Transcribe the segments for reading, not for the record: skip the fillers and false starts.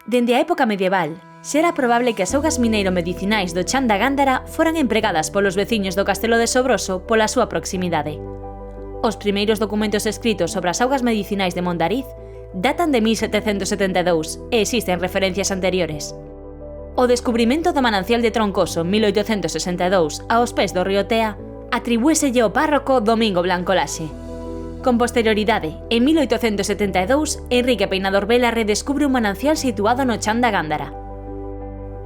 Dende a época medieval, xa era probable que as augas mineiro-medicinais do chan da Gándara foran empregadas polos veciños do castelo de Sobroso pola súa proximidade. Os primeiros documentos escritos sobre as augas medicinais de Mondariz datan de 1772 e existen referencias anteriores. O descubrimento do manancial de Troncoso en 1862 aos pés do río Tea atribúeselle ao párroco Domingo Blanco Laxe. Con posterioridade, en 1872, Enrique Peinador Vela redescubre un manancial situado no chan da Gándara.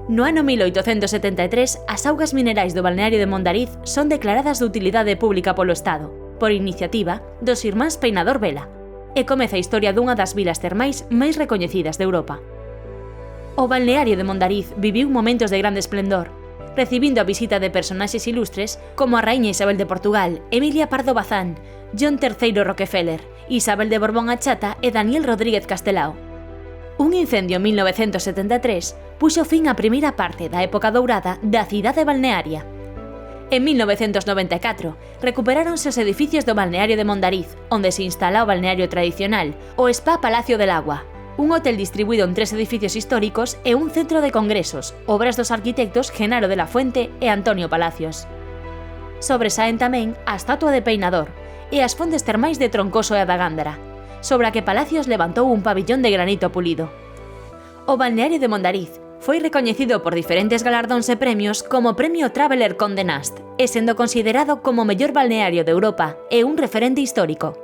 No ano 1873, as augas minerais do balneario de Mondariz son declaradas de utilidade pública polo Estado, por iniciativa dos irmáns Peinador Vela, e comeza a historia dunha das vilas termais máis recoñecidas de Europa. O balneario de Mondariz viviu momentos de grande esplendor, recibindo a visita de personaxes ilustres como a raíña Isabel de Portugal, Emilia Pardo Bazán, John III Rockefeller, Isabel de Borbón Achata e Daniel Rodríguez Castelao. Un incendio en 1973 puxo fin á primeira parte da época dourada da cidade balnearia. En 1994, recuperáronse os edificios do balneario de Mondariz, onde se instala o balneario tradicional, o Spa Palacio del Agua, un hotel distribuído en 3 edificios históricos e un centro de congresos, obras dos arquitectos Genaro de la Fuente e Antonio Palacios. Sobresaen tamén a estatua de Peinador e as fontes termais de Troncoso e a da Gándara, sobre a que Palacios levantou un pabillón de granito pulido. O balneario de Mondariz foi recoñecido por diferentes galardóns e premios como Premio Traveller Condé Nast e sendo considerado como o mellor balneario de Europa e un referente histórico.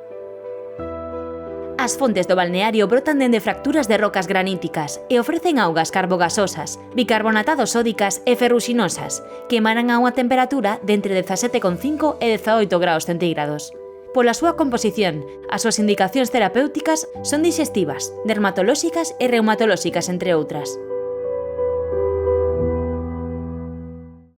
As fontes do balneario brotan dende fracturas de rocas graníticas e ofrecen augas carbogasosas, bicarbonatados sódicas e ferruxinosas que emanan a unha temperatura de entre 17,5 e 18 graus centígrados. Pola súa composición, as súas indicacións terapéuticas son digestivas, dermatolóxicas e reumatolóxicas, entre outras.